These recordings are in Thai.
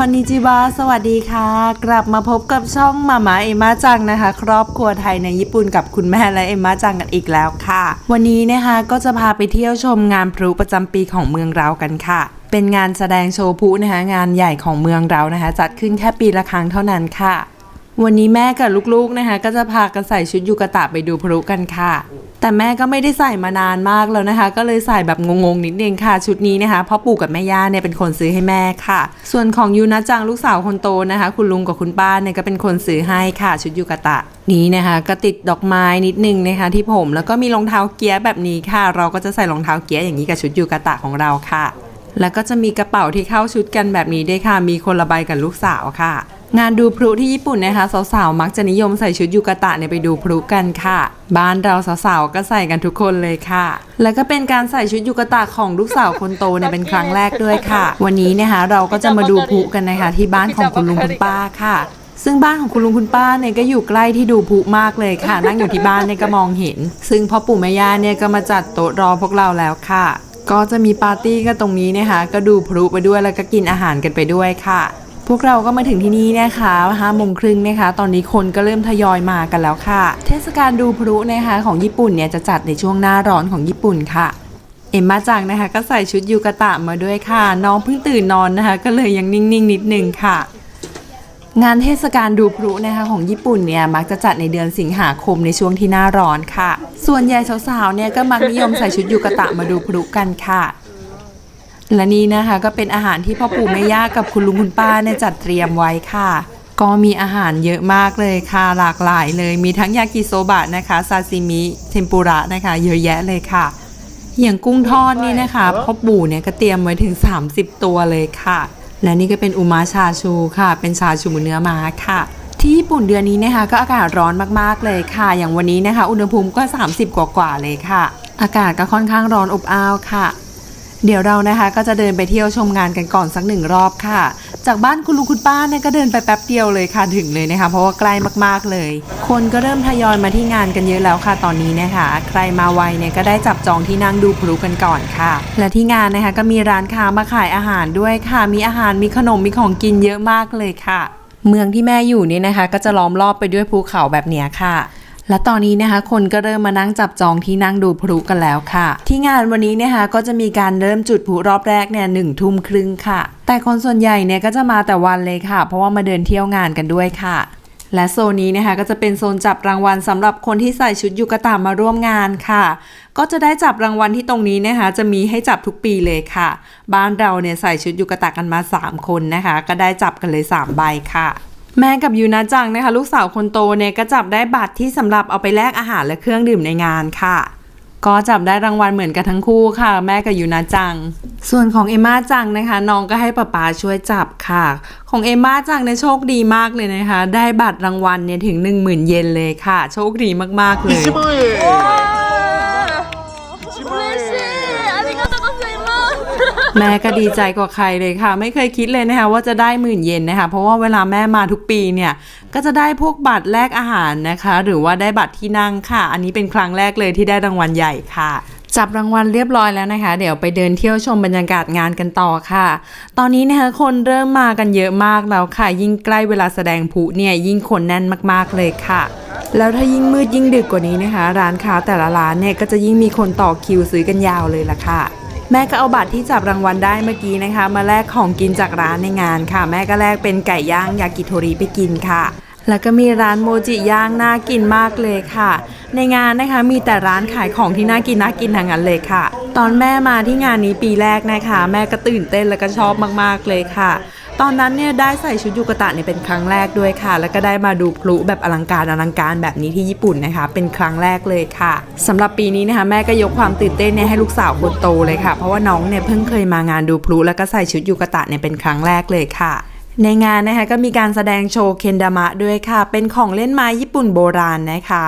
คอนนิจิวะสวัสดีค่ะกลับมาพบกับช่องมาม่าเอมมาจังนะคะครอบครัวไทยในญี่ปุ่นกับคุณแม่และเอมมาจังกันอีกแล้วค่ะวันนี้นะคะก็จะพาไปเที่ยวชมงานพลุประจำปีของเมืองเรากันค่ะเป็นงานแสดงโชว์พลุนะคะงานใหญ่ของเมืองเรานะคะจัดขึ้นแค่ปีละครั้งเท่านั้นค่ะวันนี้แม่กับลูกๆนะคะก็จะพากันใส่ชุดยูกะตะไปดูพลุกันค่ะแต่แม่ก็ไม่ได้ใส่มานานมากแล้วนะคะก็เลยใส่แบบงงๆนิดนึงค่ะชุดนี้นะคะพ่อปู่กับแม่ย่าเนี่ยเป็นคนซื้อให้แม่ค่ะส่วนของยูนะจังลูกสาวคนโตนะคะคุณลุงกับคุณป้าเนี่ยก็เป็นคนซื้อให้ค่ะชุดยูกะตะนี้นะคะก็ติดดอกไม้นิดนึงนะคะที่ผมแล้วก็มีรองเท้าเกียร์แบบนี้ค่ะเราก็จะใส่รองเท้าเกียร์อย่างนี้กับชุดยูกะตะของเราค่ะแล้วก็จะมีกระเป๋าที่เข้าชุดกันแบบนี้ด้วยค่ะมีคนละใบกับลูกสาวค่ะงานดูพลุที่ญี่ปุ่นนะคะสาวๆมักจะนิยมใส่ชุดยูกะตะเนี่ยไปดูพลุกันค่ะบ้านเราสาวๆก็ใส่กันทุกคนเลยค่ะแล้วก็เป็นการใส่ชุดยูกะตะของลูกสาวคนโตเนี่ยเป็นครั้งแรกด้วยค่ะวันนี้นะคะเราก็จะมาดูพลุกันนะคะที่บ้านของคุณลุงคุณป้าค่ะซึ่งบ้านของคุณลุงคุณป้าเนี่ยก็อยู่ใกล้ที่ดูพลุมากเลยค่ะนั่งอยู่ที่บ้านเนี่ยก็มองเห็นซึ่งพ่อปู่แม่ย่าเนี่ยก็มาจัดโต๊ะรอพวกเราแล้วค่ะก็จะมีปาร์ตี้กันตรงนี้นะคะก็ดูพลุไปด้วยแล้วก็กินอาหารกันไปด้วยค่ะพวกเราก็มาถึงที่นี่นะคะ5:30นะคะตอนนี้คนก็เริ่มทยอยมากันแล้วค่ะเทศกาลดูพลุนะคะของญี่ปุ่นเนี่ยจะจัดในช่วงหน้าร้อนของญี่ปุ่นค่ะเอ็มมาจังนะคะก็ใส่ชุดยูกะตะมาด้วยค่ะน้องเพิ่งตื่นนอนนะคะก็เลยยังนิ่งๆนิดนึงค่ะงานเทศกาลดูพลุนะคะของญี่ปุ่นเนี่ยมักจะจัดในเดือนสิงหาคมในช่วงที่หน้าร้อนค่ะส่วนใหญ่สาวๆเนี่ยก็มักนิยมใส่ชุดยูกะตะมาดูพลุกันค่ะและนี่นะคะก็เป็นอาหารที่พ่อปู่แม่ย่ากับคุณลุงคุณป้าเนี่ยจัดเตรียมไว้ค่ะก็มีอาหารเยอะมากเลยค่ะหลากหลายเลยมีทั้งยากิโซบะนะคะซาซิมิเทมปุระนะคะเยอะแยะเลยค่ะอย่างกุ้งทอดนี่นะคะพ่อปู่เนี่ยก็เตรียมไว้ถึง30ตัวเลยค่ะและนี่ก็เป็นอุมาชาชูค่ะเป็นชาชูเนื้อม้าค่ะที่ญี่ปุ่นเดือนนี้นะคะก็อากาศร้อนมากๆเลยค่ะอย่างวันนี้นะคะอุณหภูมิก็30กว่าๆเลยค่ะอากาศก็ค่อนข้างร้อนอบอ้าวค่ะเดี๋ยวเรานะคะก็จะเดินไปเที่ยวชมงานกันก่อนสัก1 รอบค่ะจากบ้านคุณลุงคุณป้าเนี่ยก็เดินไปแป๊บเดียวเลยค่ะถึงเลยนะคะเพราะว่าใกล้มากๆเลยคนก็เริ่มทยอยมาที่งานกันเยอะแล้วค่ะตอนนี้นะคะใครมาไวเนี่ยก็ได้จับจองที่นั่งดูพลุกันก่อนค่ะและที่งานนะคะก็มีร้านค้ามาขายอาหารด้วยค่ะมีอาหารมีขนมมีของกินเยอะมากเลยค่ะเมืองที่แม่อยู่นี่นะคะก็จะล้อมรอบไปด้วยภูเขาแบบนี้ค่ะและตอนนี้นะคะคนก็เริ่มมานั่งจับจองที่นั่งดูพลุกันแล้วค่ะที่งานวันนี้นะคะก็จะมีการเริ่มจุดพลุรอบแรกเนี่ย19:30ค่ะแต่คนส่วนใหญ่เนี่ยก็จะมาแต่วันเลยค่ะเพราะว่ามาเดินเที่ยวงานกันด้วยค่ะและโซนนี้นะคะก็จะเป็นโซนจับรางวัลสำหรับคนที่ใส่ชุดยูกะตะมาร่วมงานค่ะก็จะได้จับรางวัลที่ตรงนี้นะคะจะมีให้จับทุกปีเลยค่ะบ้านเราเนี่ยใส่ชุดยูกะตะกันมา3คนนะคะก็ได้จับกันเลย3ใบค่ะแม่กับยูนะจังนะคะลูกสาวคนโตเนี่ยก็จับได้บัตรที่สำหรับเอาไปแลกอาหารและเครื่องดื่มในงานค่ะก็จับได้รางวัลเหมือนกันทั้งคู่ค่ะแม่กับยูนะจังส่วนของเอมม่าจังนะคะน้องก็ให้ป๊าช่วยจับค่ะของเอมม่าจังเนี่ยโชคดีมากเลยนะคะได้บัตรรางวัลเนี่ยถึง 10,000 เยนเลยค่ะโชคดีมากๆเลยแม่ก็ดีใจกว่าใครเลยค่ะไม่เคยคิดเลยนะคะว่าจะได้10,000 เยนนะคะเพราะว่าเวลาแม่มาทุกปีเนี่ยก็จะได้พวกบัตรแลกอาหารนะคะหรือว่าได้บัตรที่นั่งค่ะอันนี้เป็นครั้งแรกเลยที่ได้รางวัลใหญ่ค่ะจับรางวัลเรียบร้อยแล้วนะคะเดี๋ยวไปเดินเที่ยวชมบรรยากาศงานกันต่อค่ะตอนนี้นะคะคนเริ่มมากันเยอะมากแล้วค่ะยิ่งใกล้เวลาแสดงพลุเนี่ยยิ่งคนแน่นมากๆเลยค่ะแล้วถ้ายิ่งมืดยิ่งดึกกว่านี้นะคะร้านค้าแต่ละร้านเนี่ยก็จะยิ่งมีคนต่อคิวซื้อกันยาวเลยล่ะค่ะแม่ก็เอาบัตรที่จับรางวัลได้เมื่อกี้นะคะมาแลกของกินจากร้านในงานค่ะแม่ก็แลกเป็นไก่ย่างยากิโทริไปกินค่ะแล้วก็มีร้านโมจิย่างน่ากินมากเลยค่ะในงานนะคะมีแต่ร้านขายของที่น่ากินทั้งนั้นเลยค่ะตอนแม่มาที่งานนี้ปีแรกนะคะแม่ก็ตื่นเต้นแล้วก็ชอบมากๆเลยค่ะตอนนั้นเนี่ยได้ใส่ชุดยูกะตะเนี่ยเป็นครั้งแรกด้วยค่ะแล้วก็ได้มาดูพลุแบบอลังการแบบนี้ที่ญี่ปุ่นนะคะเป็นครั้งแรกเลยค่ะสำหรับปีนี้นะคะแม่ก็ยกความตื่นเต้นเนี่ยให้ลูกสาวคนโตเลยค่ะเพราะว่าน้องเนี่ยเพิ่งเคยมางานดูพลุแล้วก็ใส่ชุดยูกะตะเนี่ยเป็นครั้งแรกเลยค่ะในงานนะคะก็มีการแสดงโชว์เคนดามะด้วยค่ะเป็นของเล่นไม้ญี่ปุ่นโบราณนะคะ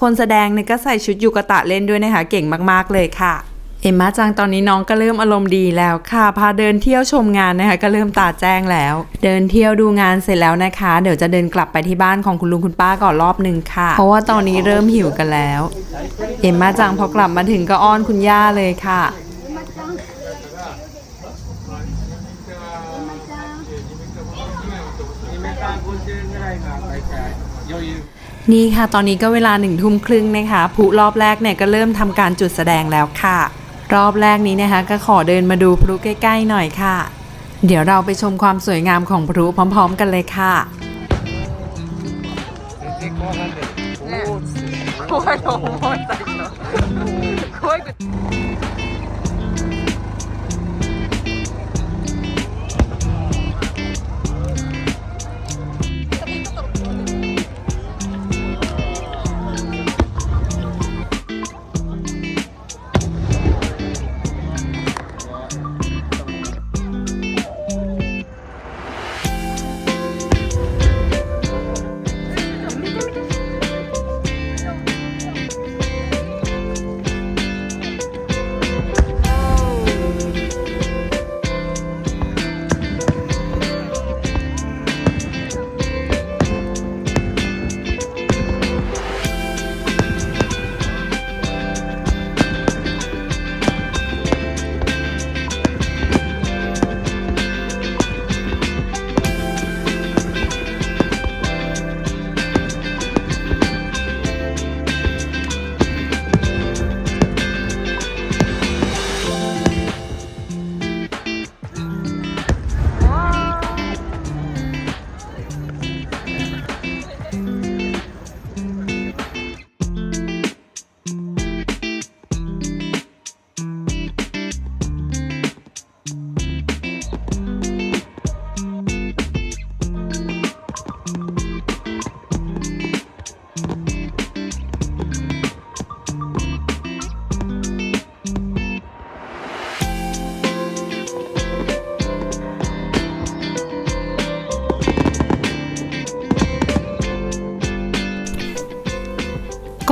คนแสดงเนี่ยก็ใส่ชุดยูกะตะเล่นด้วยนะคะเก่งมากๆเลยค่ะเอ็มม่าจังตอนนี้น้องก็เริ่มอารมณ์ดีแล้วค่ะพาเดินเที่ยวชมงานนะคะก็เริ่มตาแจ้งแล้วเดินเที่ยวดูงานเสร็จแล้วนะคะเดี๋ยวจะเดินกลับไปที่บ้านของคุณลุงคุณป้าก่อนรอบนึงค่ะเพราะว่าตอนนี้เริ่มหิวกันแล้วเอ็มม่าจังพอกลับมาถึงก็อ้อนคุณย่าเลยค่ะ เ นี่ค่ะตอนนี้ก็เวลา1 ทุ่มครึ่งนะคะพลุรอบแรกเนี่ยก็เริ่มทำการจุดแสดงแล้วค่ะรอบแรกนี้นะคะก็ขอเดินมาดูพลุใกล้ๆหน่อยค่ะเดี๋ยวเราไปชมความสวยงามของพลุพร้อมๆกันเลยค่ะ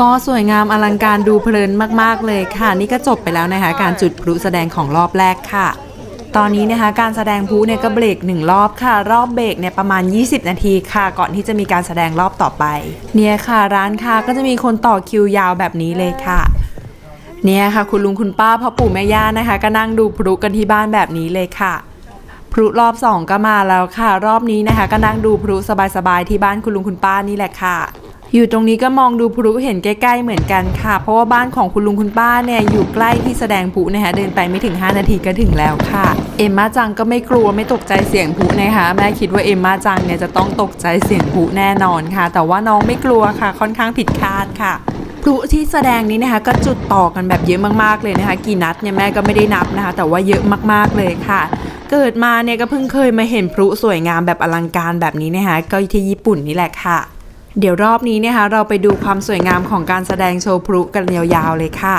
ก็สวยงามอลังการดูเพลินมากๆเลยค่ะนี่ก็จบไปแล้วนะคะการจุดพลุแสดงของรอบแรกค่ะตอนนี้นะคะการแสดงพลุเนี่ยก็เบรก1 รอบค่ะรอบเบรกเนี่ยประมาณ20 นาทีค่ะก่อนที่จะมีการแสดงรอบต่อไปเนี่ยค่ะร้านค้าก็จะมีคนต่อคิวยาวแบบนี้เลยค่ะเนี่ยค่ะคุณลุงคุณป้าพ่อปู่แม่ย่านะคะก็นั่งดูพลุกันที่บ้านแบบนี้เลยค่ะพลุรอบ2ก็มาแล้วค่ะรอบนี้นะคะก็นั่งดูพลุสบายๆที่บ้านคุณลุงคุณป้านี่แหละค่ะอยู่ตรงนี้ก็มองดูพลุเห็นใกล้ๆเหมือนกันค่ะเพราะว่าบ้านของคุณลุงคุณป้าเนี่ยอยู่ใกล้ที่แสดงพลุนะคะเดินไปไม่ถึง5 นาทีก็ถึงแล้วค่ะเอมม่าจังก็ไม่กลัวไม่ตกใจเสียงพลุนะคะแม่คิดว่าเอมม่าจังเนี่ยจะต้องตกใจเสียงพลุแน่นอนค่ะแต่ว่าน้องไม่กลัวค่ะค่อนข้างผิดคาดค่ะพลุที่แสดงนี้นะคะก็จุดต่อกันแบบเยอะมากๆเลยนะคะกี่นัดเนี่ยแม่ก็ไม่ได้นับนะคะแต่ว่าเยอะมากๆเลยค่ะเกิดมาเนี่ยก็เพิ่งเคยมาเห็นพลุสวยงามแบบอลังการแบบนี้นะคะก็ที่ญี่ปุ่นนี่แหละค่ะเดี๋ยวรอบนี้นะคะเราไปดูความสวยงามของการแสดงโชว์พลุกันยาวๆเลยค่ะ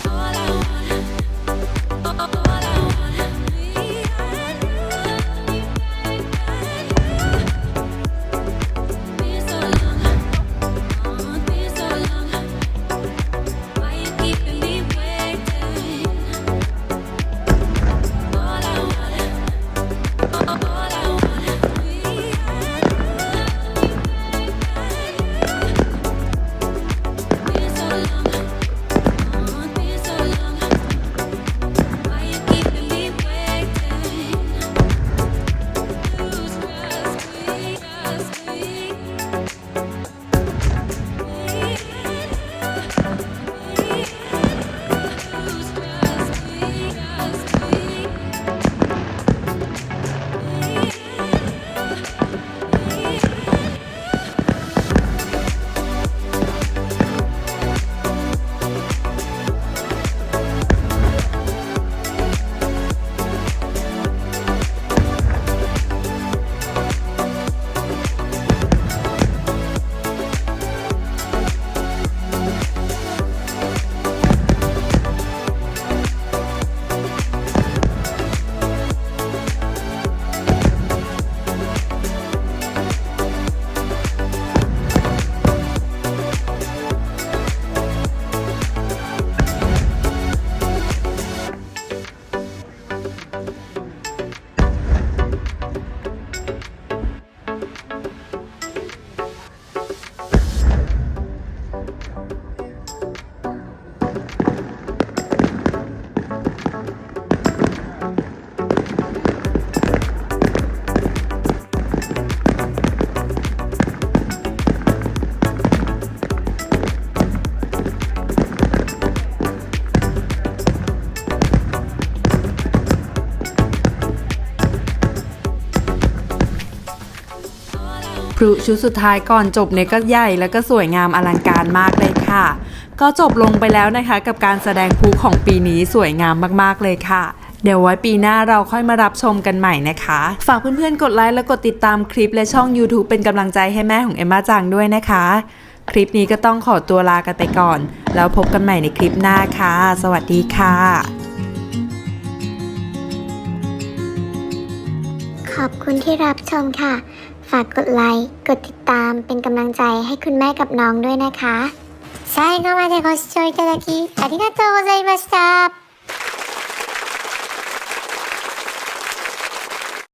All I want, all I want, พลุชุดสุดท้ายก่อนจบเนี่ยก็ใหญ่แล้วก็สวยงามอลังการมากเลยค่ะก็จบลงไปแล้วนะคะกับการแสดงพลุของปีนี้สวยงามมากๆเลยค่ะเดี๋ยวไว้ปีหน้าเราค่อยมารับชมกันใหม่นะคะฝากเพื่อนๆกดไลค์และกดติดตามคลิปและช่อง YouTube เป็นกำลังใจให้แม่ของเอมม่าจังด้วยนะคะคลิปนี้ก็ต้องขอตัวลากันไปก่อนแล้วพบกันใหม่ในคลิปหน้าค่ะสวัสดีค่ะขอบคุณที่รับชมค่ะฝากกดไลค์กดติดตามเป็นกำลังใจให้คุณแม่กับน้องด้วยนะคะ最後までご視聴いただきありがとうございました